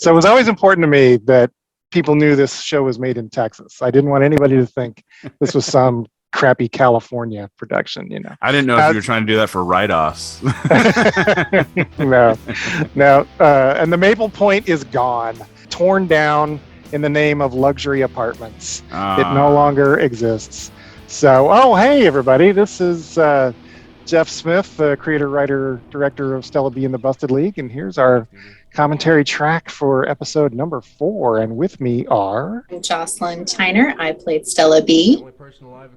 So it was always important to me that people knew this show was made in Texas. I didn't want anybody to think this was some crappy California production, I didn't know if you were trying to do that for write-offs. No. And the Maple Point is gone, torn down in the name of luxury apartments. It no longer exists. So, hey, everybody, this is Jeff Smith, the creator, writer, director of Stella B and the Busted League, and here's our commentary track for episode number 4. And with me are... I'm Jocelyn Tiner. I played Stella B.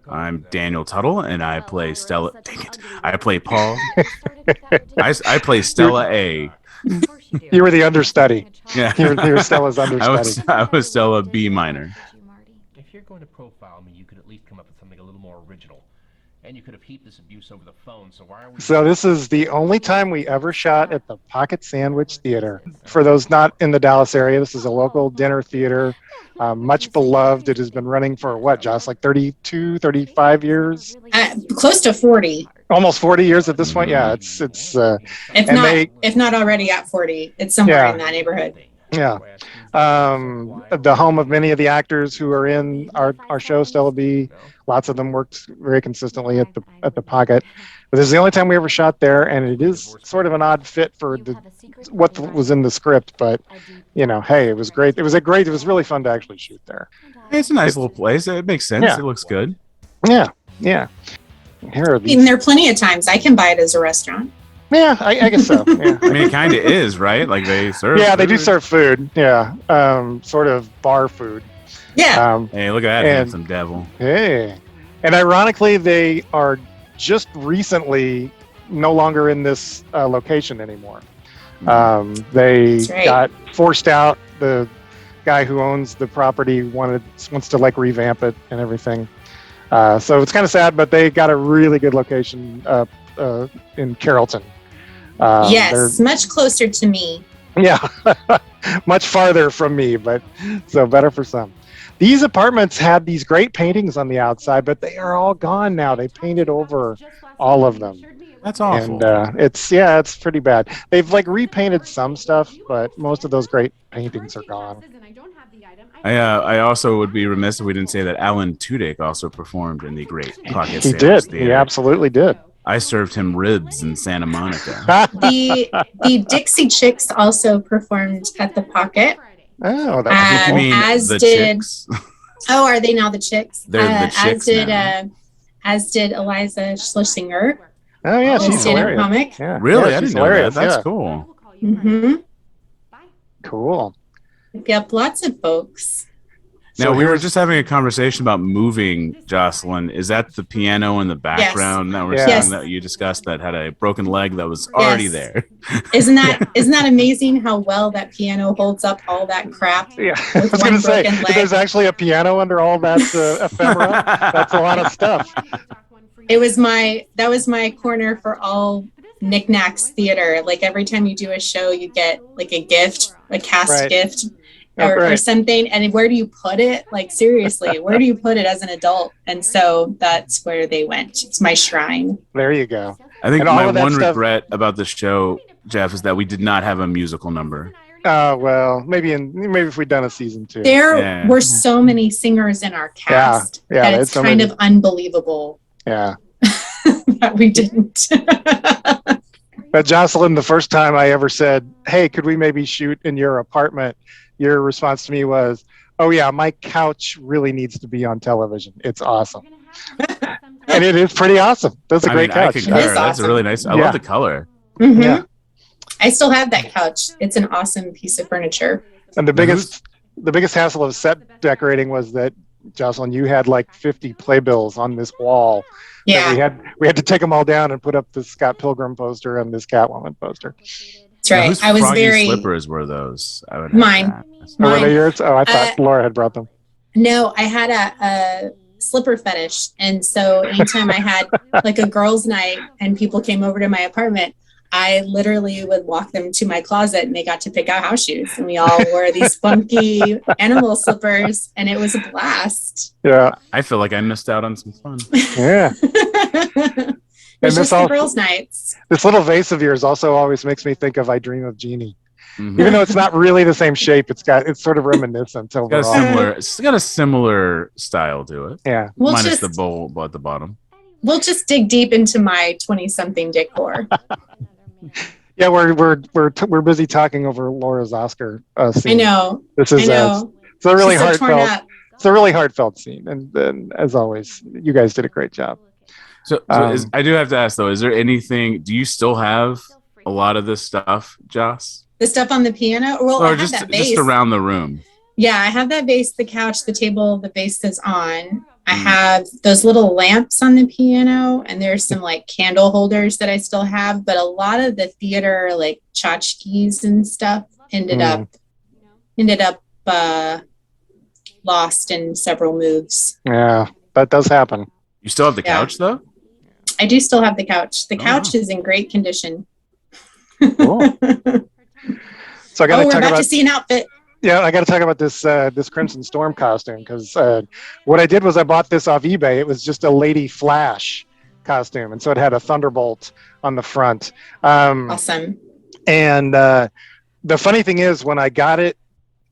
I'm Daniel Tuttel, and I play Stella... Dang it. I play Paul. I play Stella A. You were the understudy. Yeah. You were Stella's understudy. I was Stella B minor. If you're going to profile me, you could at least come up with something a little more original. And you could have heaped this abuse over the phone, so why are we... So this is the only time we ever shot at the Pocket Sandwich Theater. For those not in the Dallas area, this is a local dinner theater, much beloved. It has been running for what, Joss, like 32, 35 years? Close to 40. Almost 40 years at this point. Yeah, it's if not already at 40, it's somewhere in that neighborhood. Yeah. The home of many of the actors who are in our show, Stella B. Lots of them worked very consistently at the Pocket. But this is the only time we ever shot there, and it is sort of an odd fit for what was in the script. But hey, it was great. It was really fun to actually shoot there. It's a nice little place. It makes sense. Yeah. It looks good. Yeah. Here are these. And there are plenty of times I can buy it as a restaurant. Yeah, I guess so. Yeah. I mean, it kind of is, right? Like they serve. Yeah, they do serve food. Yeah, sort of bar food. Yeah. Hey, look at that handsome devil. Hey, and ironically, they are just recently no longer in this location anymore. They got forced out. The guy who owns the property wants to like revamp it and everything. So it's kind of sad, but they got a really good location in Carrollton. Yes, much closer to me. Yeah, much farther from me, but so better for some. These apartments had these great paintings on the outside, but they are all gone now. They painted over all of them. That's awful. And it's pretty bad. They've repainted some stuff, but most of those great paintings are gone. I also would be remiss if we didn't say that Alan Tudyk also performed in the Great Pocket Sandwich Theater. He absolutely did. I served him ribs in Santa Monica. The Dixie Chicks also performed at the Pocket. Oh, that you mean as the did. Chicks? Oh, are they now the Chicks? They're the Chicks as did Eliza Schlesinger. Oh yeah, she's hilarious. Comic. Yeah. Really, yeah, I didn't know that. That's cool. Mm-hmm. Cool. Yep, lots of folks. Now, we were just having a conversation about moving, Jocelyn. Is that the piano in the background that we're saying that you discussed that had a broken leg that was already there? Isn't that amazing how well that piano holds up all that crap? Yeah, I was going to say, there's actually a piano under all that ephemera. That's a lot of stuff. That was my corner for all knickknacks theater. Like every time you do a show, you get like a gift, a cast gift. Or something, and where do you put it? Like seriously, where do you put it as an adult? And so that's where they went. It's my shrine. There you go. I think my one regret about the show, Jeff, is that we did not have a musical number. Well, maybe if we'd done a season 2. There were so many singers in our cast that it's kind of unbelievable. Yeah, that we didn't. But Jocelyn, the first time I ever said, "Hey, could we maybe shoot in your apartment?" Your response to me was, "Oh yeah, my couch really needs to be on television. It's awesome." And it is pretty awesome. That's a great couch. That's a really nice. I love the color. Mm-hmm. Yeah. I still have that couch. It's an awesome piece of furniture. And the biggest hassle of set decorating was that, Jocelyn, you had like 50 playbills on this wall. Yeah. We had to take them all down and put up this Scott Pilgrim poster and this Catwoman poster. That's right. Whose froggy slippers were those? Mine. Were they yours? Oh, I thought Laura had brought them. No, I had a slipper fetish. And so anytime I had like a girls' night and people came over to my apartment, I literally would walk them to my closet and they got to pick out house shoes. And we all wore these funky animal slippers and it was a blast. Yeah. I feel like I missed out on some fun. Yeah. It's just the girls' nights. This little vase of yours also always makes me think of I Dream of Jeannie. Even though it's not really the same shape, it's sort of reminiscent overall. It's got a similar style to it. Yeah. Minus the bowl at the bottom. We'll just dig deep into my 20-something decor. Yeah, we're busy talking over Laura's Oscar scene. I know. This is it's a really heartfelt. It's a really heartfelt scene, and as always, you guys did a great job. So I do have to ask though: is there anything? Do you still have a lot of this stuff, Joss? The stuff on the piano, or I have that vase. Just around the room. Yeah, I have that vase, the couch, the table, the vase is on. I have those little lamps on the piano, and there's some like candle holders that I still have. But a lot of the theater, like tchotchkes and stuff, ended up lost in several moves. Yeah, that does happen. You still have the couch though? I do still have the couch. The couch is in great condition. Cool. So I got to talk about to see an outfit. Yeah, I got to talk about this Crimson Storm costume, because what I did was I bought this off eBay. It was just a Lady Flash costume, and so it had a thunderbolt on the front. Awesome. And the funny thing is, when I got it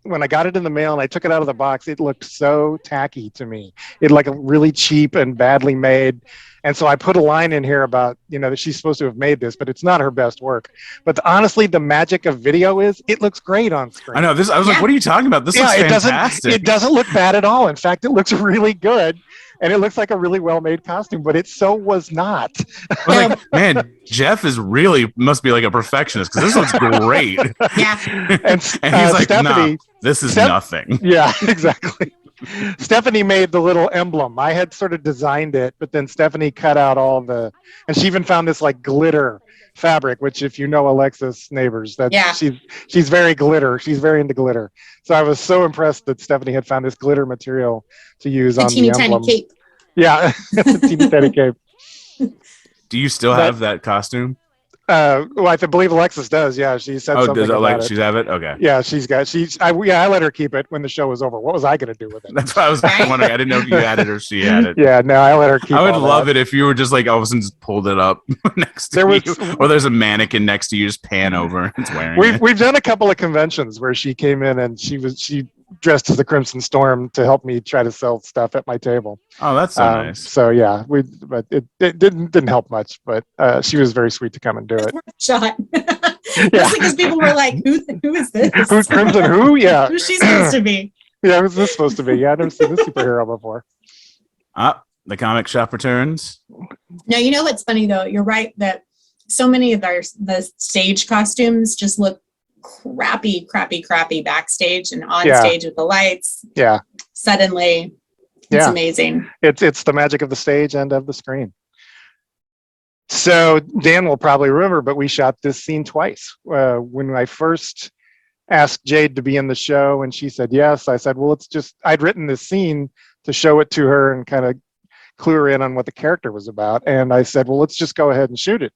in the mail and I took it out of the box, it looked so tacky to me. It like a really cheap and badly made. And so I put a line in here about, that she's supposed to have made this, but it's not her best work. But honestly, the magic of video is it looks great on screen. I know this. I was like, what are you talking about? This looks fantastic. It doesn't look bad at all. In fact, it looks really good. And it looks like a really well-made costume, but it so was not. I was like, man, Jeff must be like a perfectionist, because this looks great. Yeah. And he's like, Stephanie, this is nothing. Yeah, exactly. Stephanie made the little emblem. I had sort of designed it, but then Stephanie cut out and she even found this like glitter fabric, which if you know Alexis Neighbors, she's very glitter. She's very into glitter. So I was so impressed that Stephanie had found this glitter material to use on the emblem. Tiny cape. Yeah, it's a teeny tiny cape. Do you still have that costume? Well, I believe Alexis does. Yeah, she said something about it. She's have it? Okay. Yeah, I let her keep it when the show was over. What was I going to do with it? That's what I was wondering. I didn't know if you had it or she had it. Yeah, no, I let her keep it. I would love it if you were just like all of a sudden just pulled it up next to you, or there's a mannequin next to you, just pan over and it's wearing it. We've done a couple of conventions where she came in and she dressed as the Crimson Storm to help me try to sell stuff at my table. Oh, that's so nice. So yeah, but it didn't help much, but she was very sweet to come and do it. Shot. Because people were like, who is this? Who's Crimson? Who? Yeah. Who's she supposed to be? Yeah, who's this supposed to be? Yeah, I've never seen this superhero before. The comic shop returns. Now, you know what's funny though? You're right that so many of the stage costumes just look crappy backstage, and on stage with the lights. Yeah. Suddenly, it's amazing. It's the magic of the stage and of the screen. So Dan will probably remember, but we shot this scene twice. When I first asked Jade to be in the show and she said yes, I said, well, I'd written this scene to show it to her and kind of clue her in on what the character was about. And I said, well, let's just go ahead and shoot it.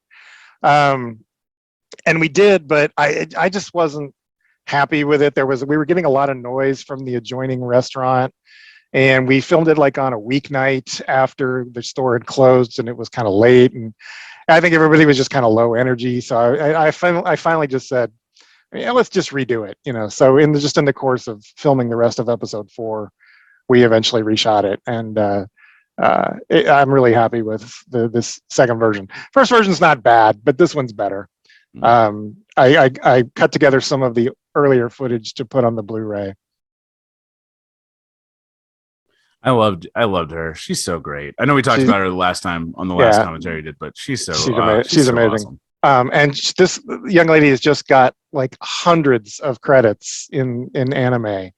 And we did, but I just wasn't happy with it. We were getting a lot of noise from the adjoining restaurant, and we filmed it like on a weeknight after the store had closed, and it was kind of late, and I think everybody was just kind of low energy. So I finally just said, yeah, let's just redo it, So in the course of filming the rest of episode 4, we eventually reshot it, and I'm really happy with this second version. First version's not bad, but this one's better. I cut together some of the earlier footage to put on the Blu-ray. I loved her. She's so great. I know we talked about her the last time on the last commentary we did, but she's amazing. She's amazing. Awesome. And this young lady has just got like hundreds of credits in anime.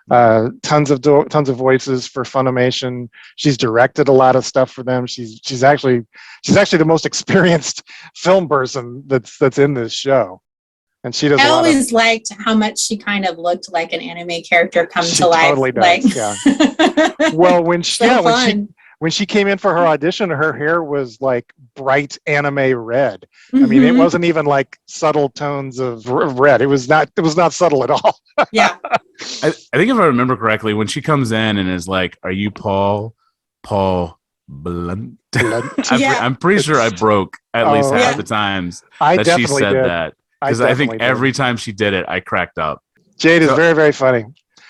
Tons of voices for Funimation. She's directed a lot of stuff for them. She's actually the most experienced film person that's in this show, and she does. I always liked how much she kind of looked like an anime character come to life. Totally does. Yeah. Well, when she came in for her audition, her hair was like bright anime red. I mean, it wasn't even like subtle tones of red. It was not subtle at all. Yeah. I think if I remember correctly, when she comes in and is like, "Are you Paul Blunt?" I'm pretty sure I broke at least half the times that she said that. because I think every time she did it, I cracked up. Jade is very, very funny.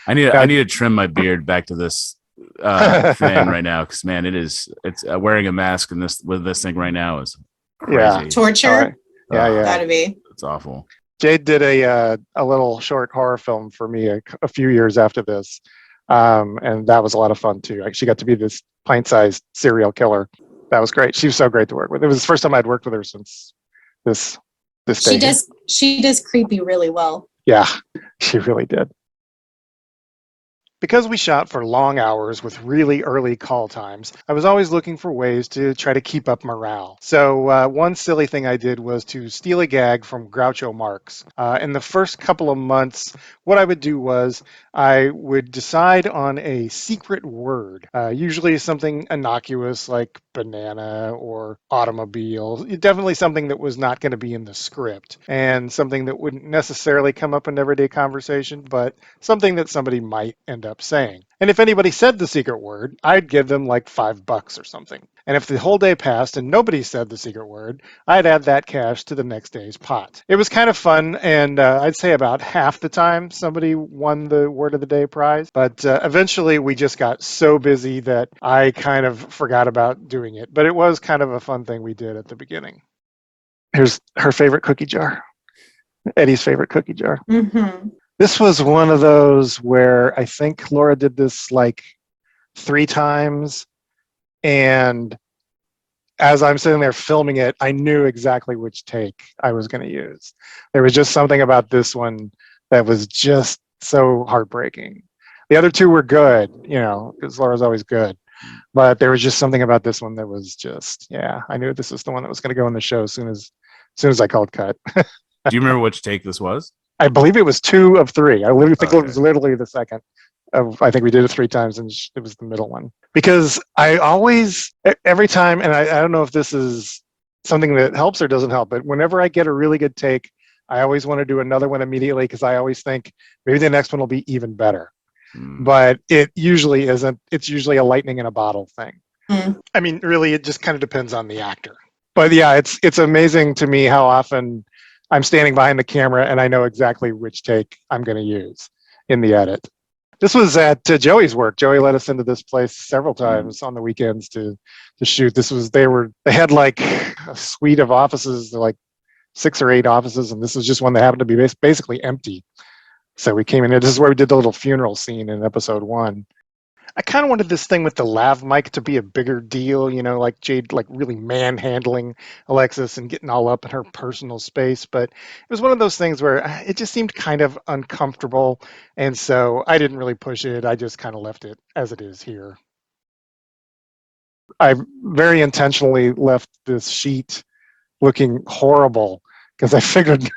I need to trim my beard back to this thin right now, because man, it's wearing a mask with this thing right now is crazy. Yeah. Torture. Yeah. Gotta be. It's awful. Jade did a little short horror film for me a few years after this, and that was a lot of fun too. She got to be this pint-sized serial killer. That was great. She was so great to work with. It was the first time I'd worked with her since this day. She does creepy really well. Yeah, she really did. Because we shot for long hours with really early call times, I was always looking for ways to try to keep up morale. So one silly thing I did was to steal a gag from Groucho Marx. In the first couple of months, what I would do was I would decide on a secret word, usually something innocuous like banana or automobile, definitely something that was not going to be in the script, and something that wouldn't necessarily come up in everyday conversation, but something that somebody might end up saying. And if anybody said the secret word, I'd give them like $5 or something. And if the whole day passed and nobody said the secret word, I'd add that cash to the next day's pot. It was kind of fun, and I'd say about half the time somebody won the word of the day prize. But eventually we just got so busy that I kind of forgot about doing it. But it was kind of a fun thing we did at the beginning. Here's her favorite cookie jar. Eddie's favorite cookie jar. Mm-hmm. This was one of those where I think Laura did this like 3 times. And as I'm sitting there filming it, I knew exactly which take I was going to use. There was just something about this one that was just so heartbreaking. The other 2 were good, because Laura's always good. But there was just something about this one that was just, I knew this was the one that was going to go in the show as soon as I called cut. Do you remember which take this was? I believe it was 2 of 3. I literally think it was literally the second. I think we did it 3 times, and it was the middle one. Because I always, every time, and I don't know if this is something that helps or doesn't help, but whenever I get a really good take, I always want to do another one immediately, because I always think maybe the next one will be even better. But it usually isn't. It's usually a lightning in a bottle thing. I mean, really, it just kind of depends on the actor. But yeah, it's amazing to me how often I'm standing behind the camera and I know exactly which take I'm going to use in the edit. This was at Joey's work. Joey let us into this place several times on the weekends to shoot. They had like a suite of offices, like 6 or 8 offices, and this was just one that happened to be basically empty. So we came in here. This is where we did the little funeral scene in episode 1. I kind of wanted this thing with the lav mic to be a bigger deal, like Jade, like really manhandling Alexis and getting all up in her personal space. But it was one of those things where it just seemed kind of uncomfortable. And so I didn't really push it. I just kind of left it as it is here. I very intentionally left this sheet looking horrible because I figured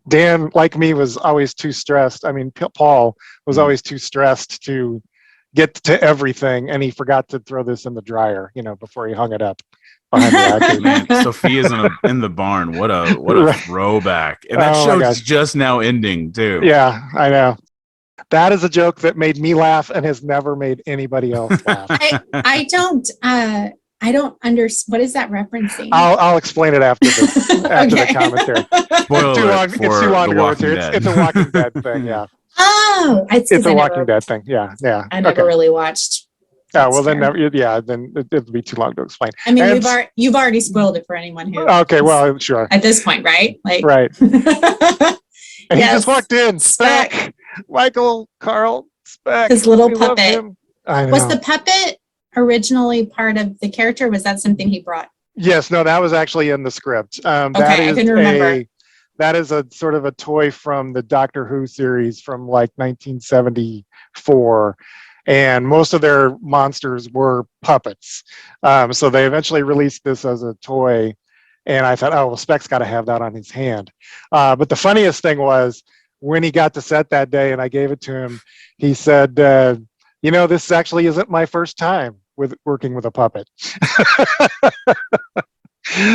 Dan, like me, was always too stressed. I mean, Paul was always too stressed to get to everything, and he forgot to throw this in the dryer, before he hung it up behind the actor. Man, Sophia's in the barn. What a throwback! And that show's just now ending too. Yeah, I know. That is a joke that made me laugh and has never made anybody else laugh. I don't understand. What is that referencing? I'll explain it after the commentary. Spoiler it's too long to go into. It's a Walking Dead thing. Yeah. Oh, it's a Walking Dead thing. Yeah. I never really watched. Oh, well, then it'd be too long to explain. I mean, you've already spoiled it for anyone who. Okay, well, sure. At this point, right? Right. And he just walked in. Speck. Michael, Carl, Speck. His little puppet. I know. Was the puppet originally part of the character? Or was that something he brought? Yes, no, that was actually in the script. I couldn't remember. That is a sort of a toy from the Doctor Who series from like 1974. And most of their monsters were puppets. So they eventually released this as a toy. And I thought, oh, well, Speck's got to have that on his hand. But the funniest thing was when he got to set that day and I gave it to him, he said, this actually isn't my first time with working with a puppet.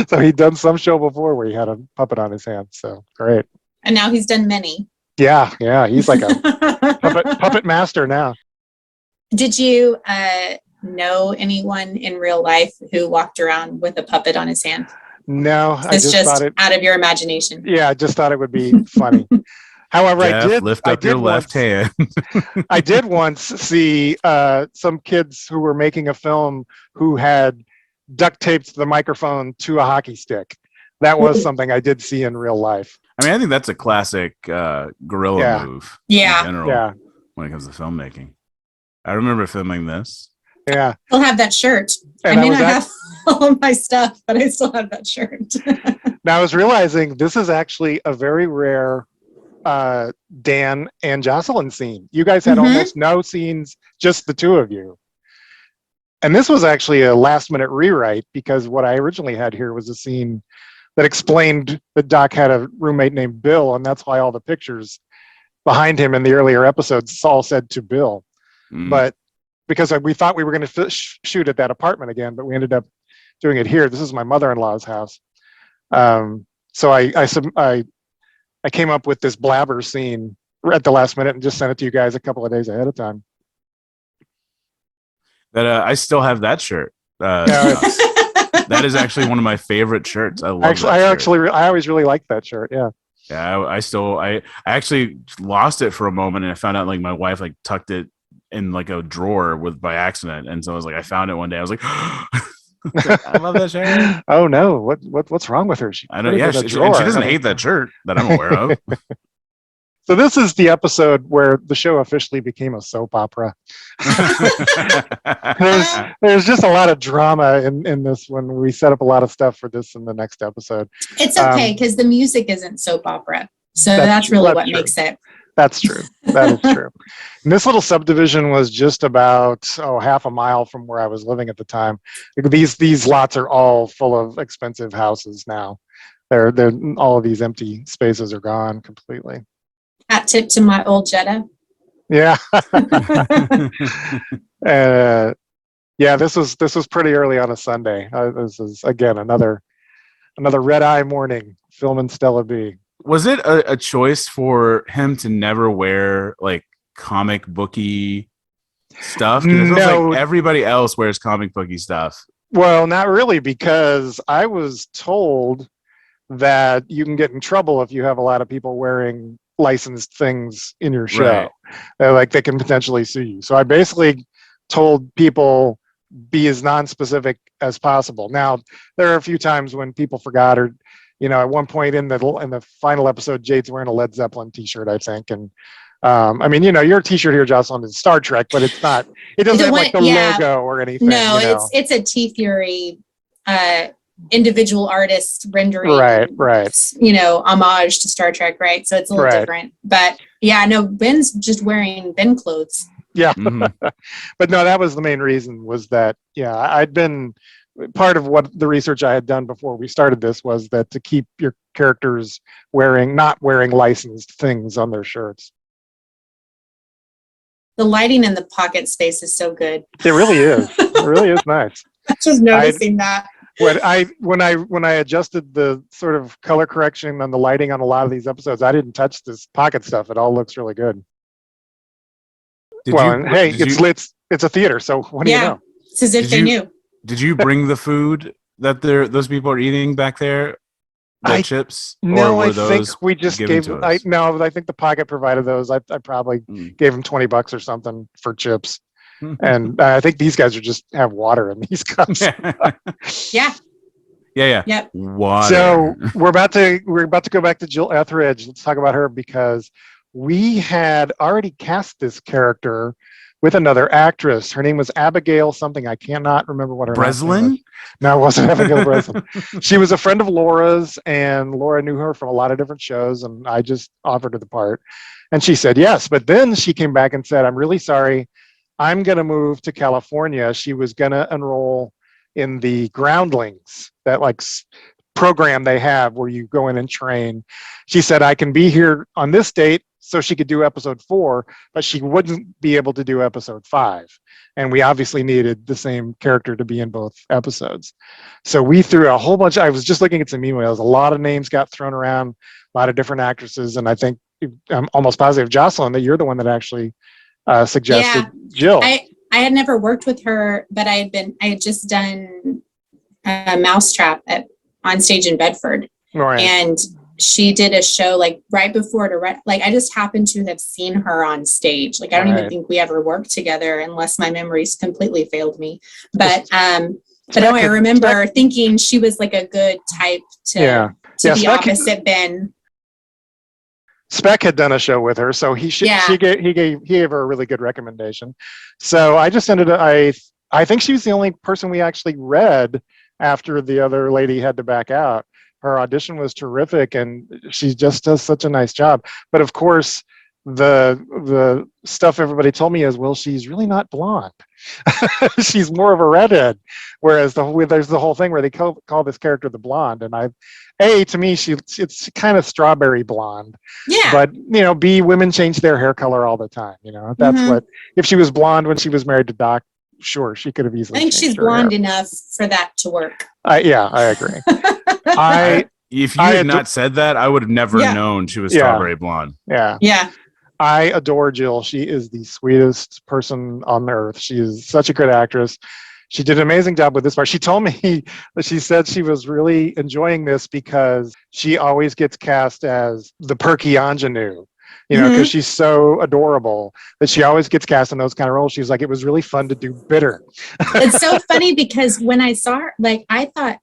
So he'd done some show before where he had a puppet on his hand. So great. And now he's done many. Yeah. He's like a puppet master now. Did you know anyone in real life who walked around with a puppet on his hand? No, I It's just thought just it. out of your imagination. Yeah, I just thought it would be funny. However, Jeff, lift up your left hand. I did once see some kids who were making a film who had duct taped the microphone to a hockey stick. That was something I did see in real life. I mean, I think that's a classic guerrilla move. Yeah. In general, when it comes to filmmaking. I remember filming this. Yeah. I still have that shirt. And I may not have all of my stuff, but I still have that shirt. Now I was realizing this is actually a very rare Dan and Jocelyn scene. You guys had almost no scenes, just the two of you. And this was actually a last minute rewrite because what I originally had here was a scene that explained that Doc had a roommate named Bill, and that's why all the pictures behind him in the earlier episodes all said to Bill. But because we thought we were going to shoot at that apartment again, but we ended up doing it here. This is my mother-in-law's house. So I came up with this blabber scene at the last minute and just sent it to you guys a couple of days ahead of time. That I still have that shirt. That is actually one of my favorite shirts. I love I always really liked that shirt. Yeah. Yeah. I actually lost it for a moment and I found out like my wife like tucked it in like a drawer by accident. And so I was like, I found it one day. I was like, I love that shirt. Oh no. What's wrong with her? I know. Yeah. She doesn't hate that shirt that I'm aware of. So this is the episode where the show officially became a soap opera. there's just a lot of drama in this when we set up a lot of stuff for this in the next episode. It's okay because the music isn't soap opera. So that's really what makes it. That's true. That is true. And this little subdivision was just about half a mile from where I was living at the time. These lots are all full of expensive houses now. They're all of these empty spaces are gone completely. Hat tip to my old Jetta. Yeah. This was pretty early on a Sunday. This is again another red eye morning filming Stella B. Was it a choice for him to never wear like comic booky stuff? Because it feels like everybody else wears comic booky stuff. Well, not really, because I was told that you can get in trouble if you have a lot of people wearing licensed things in your show. Right. They can potentially sue you. So I basically told people be as non-specific as possible. Now, there are a few times when people forgot or at one point in the final episode, Jade's wearing a Led Zeppelin t-shirt, I think. And your t-shirt here, Jocelyn, is Star Trek, but it's not, it doesn't have like the logo or anything. No, it's a T-Fury individual artist rendering, right. Homage to Star Trek, right? So it's a little different. But Ben's just wearing Ben clothes. Yeah. But no, that was the main reason was that, I'd been part of what the research I had done before we started this was that to keep your characters not wearing licensed things on their shirts. The lighting in the pocket space is so good. It really is. It really is nice. Just noticing that. When I adjusted the sort of color correction on the lighting on a lot of these episodes, I didn't touch this pocket stuff. It all looks really good. It's a theater, so what do you know? It's as if they knew. Did you bring the food that those people are eating back there? Chips? No, I think we just gave. I think the pocket provided those. I probably gave them $20 or something for chips, and I think these guys just have water in these cups. Yeah. Yep. Water. So we're about to go back to Jill Etheridge. Let's talk about her because we had already cast this character with another actress. Her name was Abigail something. I cannot remember what her name was. No, it wasn't Abigail Breslin. She was a friend of Laura's, and Laura knew her from a lot of different shows, and I just offered her the part. And she said yes. But then she came back and said, I'm really sorry. I'm going to move to California. She was going to enroll in the Groundlings, that program they have where you go in and train. She said, I can be here on this date, so she could do episode 4, but she wouldn't be able to do episode 5. And we obviously needed the same character to be in both episodes. So we threw a whole bunch. I was just looking at some emails. A lot of names got thrown around, a lot of different actresses. And I think I'm almost positive, Jocelyn, that you're the one that actually suggested Jill. I had never worked with her, but I had just done a Mousetrap at on stage in Bedford. Right. And she did a show like right before like I just happened to have seen her on stage. Like I don't even think we ever worked together unless my memories completely failed me. But no, I remember thinking she was like a good type to be opposite Ben. Speck had done a show with her, so he gave her a really good recommendation. So I just ended up, I think she was the only person we actually read after the other lady had to back out. Her audition was terrific, and she just does such a nice job. But of course, the stuff everybody told me is, well, she's really not blonde. She's more of a redhead. Whereas there's the whole thing where they call this character the blonde, and to me, it's kind of strawberry blonde. Yeah. But B, women change their hair color all the time. That's what. If she was blonde when she was married to Doc, sure, she could have easily. I think she's blonde enough for that to work. I agree. If you had not said that, I would have never known she was strawberry blonde. Yeah. Yeah. I adore Jill. She is the sweetest person on earth. She is such a good actress. She did an amazing job with this part. She told me that she said she was really enjoying this because she always gets cast as the perky ingenue, because she's so adorable that she always gets cast in those kind of roles. She's like, it was really fun to do bitter. It's so funny because when I saw her, like, I thought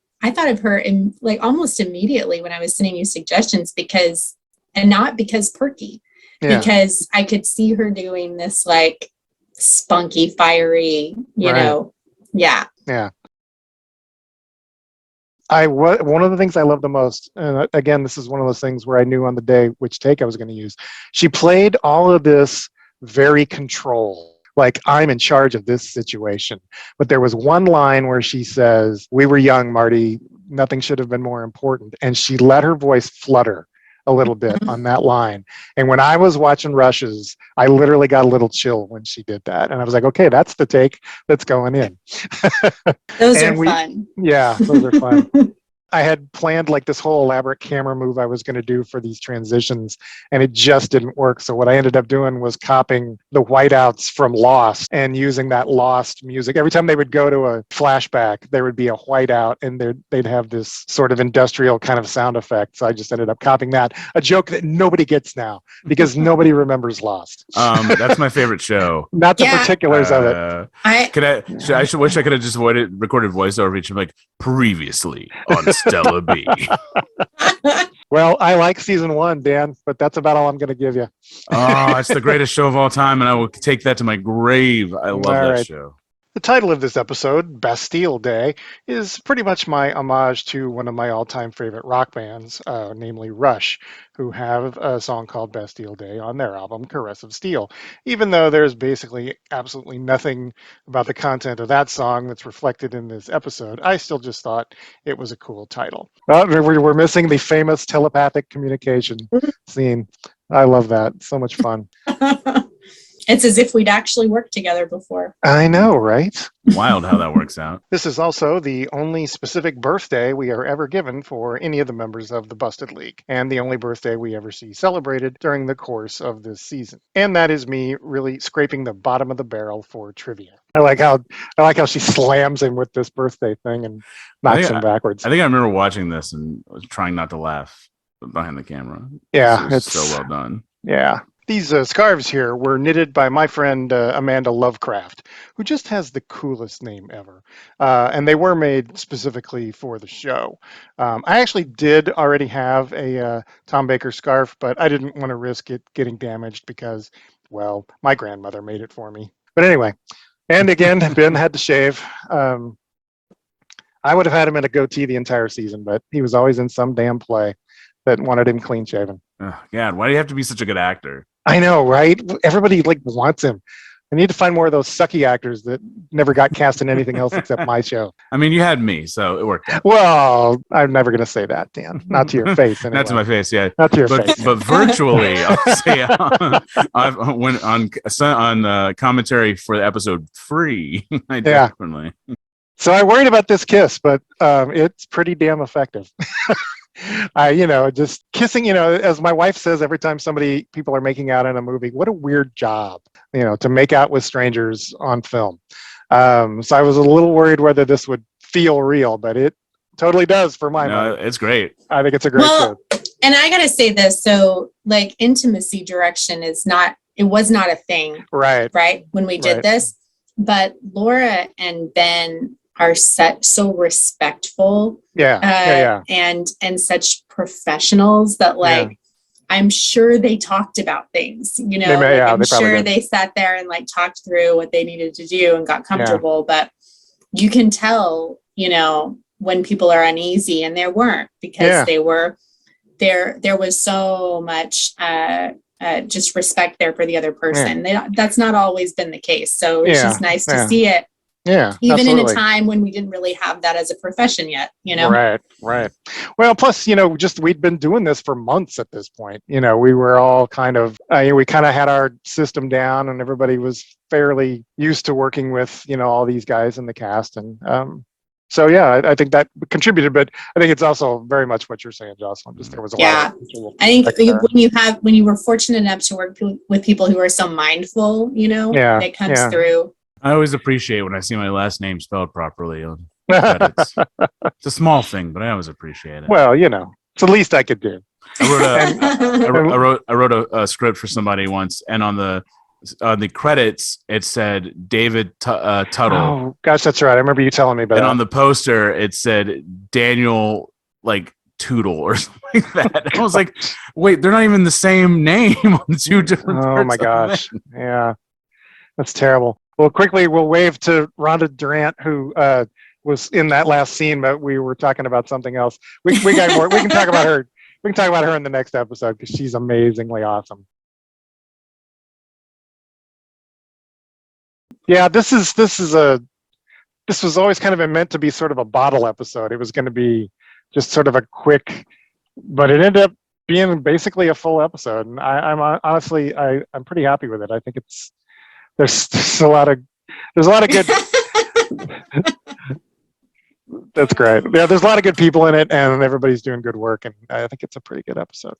of her in like almost immediately when I was sending you suggestions not because perky. Because I could see her doing this like spunky, fiery, you know. Yeah. Yeah. One of the things I love the most, and again, this is one of those things where I knew on the day which take I was going to use. She played all of this very controlled, like I'm in charge of this situation. But there was one line where she says, "We were young, Marty. Nothing should have been more important." And she let her voice flutter a little bit on that line. And when I was watching Rushes, I literally got a little chill when she did that. And I was like, okay, that's the take that's going in. Those are fun. Yeah, those are fun. I had planned like this whole elaborate camera move I was going to do for these transitions, and it just didn't work. So what I ended up doing was copying the whiteouts from Lost and using that Lost music. Every time they would go to a flashback, there would be a whiteout, and they'd have this sort of industrial kind of sound effect. So I just ended up copying that. A joke that nobody gets now because nobody remembers Lost. That's my favorite show. Not the particulars of it. I wish I could have just recorded voiceover each, like previously on Stella B. Well, I like season 1, Dan, but that's about all I'm going to give you. Oh, it's the greatest show of all time, and I will take that to my grave. I love that show. The title of this episode, Bastille Day, is pretty much my homage to one of my all-time favorite rock bands, namely Rush, who have a song called Bastille Day on their album, Caress of Steel. Even though there's basically absolutely nothing about the content of that song that's reflected in this episode, I still just thought it was a cool title. We're missing the famous telepathic communication scene. I love that. So much fun. It's as if we'd actually worked together before. I know, right? Wild how that works out. This is also the only specific birthday we are ever given for any of the members of the Busted League, and the only birthday we ever see celebrated during the course of this season. And that is me really scraping the bottom of the barrel for trivia. I like how she slams him with this birthday thing and knocks him backwards. I think I remember watching this and was trying not to laugh behind the camera. Yeah, it's so well done. Yeah. These scarves here were knitted by my friend Amanda Lovecraft, who just has the coolest name ever. And they were made specifically for the show. I actually did already have a Tom Baker scarf, but I didn't want to risk it getting damaged because, well, my grandmother made it for me. But anyway, and again, Ben had to shave. I would have had him in a goatee the entire season, but he was always in some damn play that wanted him clean shaven. Oh, God, why do you have to be such a good actor? I know, right? Everybody wants him. I need to find more of those sucky actors that never got cast in anything else except my show. I mean, you had me, so it worked out. Well, I'm never going to say that, Dan. Not to your face. Anyway. Not to my face, yeah. Not to your face. But virtually, I'll say I've went on commentary for the episode free. I definitely. So I worried about this kiss, but it's pretty damn effective. Just kissing, as my wife says every time people are making out in a movie, what a weird job, to make out with strangers on film. So I was a little worried whether this would feel real, but it totally does for my No, money. it's great. I think it's a great show. And I gotta say this, so like intimacy direction was not a thing, right when we did this, but Laura and Ben are so respectful, and such professionals that like I'm sure they talked about things, I'm sure they sat there and like talked through what they needed to do and got comfortable, but you can tell, when people are uneasy, and there weren't, because they were there was so much just respect there for the other person. That's not always been the case, so it's just nice to see it, even in a time when we didn't really have that as a profession yet, right. Well, plus we'd been doing this for months at this point. We were all kind of we kind of had our system down, and everybody was fairly used to working with all these guys in the cast, and so I think that contributed, but I think it's also very much what you're saying, Jocelyn. Just there was a lot of I think when you were fortunate enough to work with people who are so mindful, it comes through. I always appreciate when I see my last name spelled properly on credits. It's a small thing, but I always appreciate it. Well, it's the least I could do. I wrote a script for somebody once, and on the credits it said David Tuttle. Oh gosh, that's right. I remember you telling me about that. And on the poster it said Daniel Tuttel or something like that. I was like, wait, they're not even the same name on two different. Oh my gosh, yeah, that's terrible. Well, quickly we'll wave to Rhonda Durant, who was in that last scene, but we were talking about something else. We got more. We can talk about her. We can talk about her in the next episode because she's amazingly awesome. Yeah, this was always kind of meant to be sort of a bottle episode. It was going to be just sort of a quick, but it ended up being basically a full episode. And I'm honestly, I'm pretty happy with it. I think there's a lot of good. That's great. Yeah, there's a lot of good people in it, and everybody's doing good work, and I think it's a pretty good episode.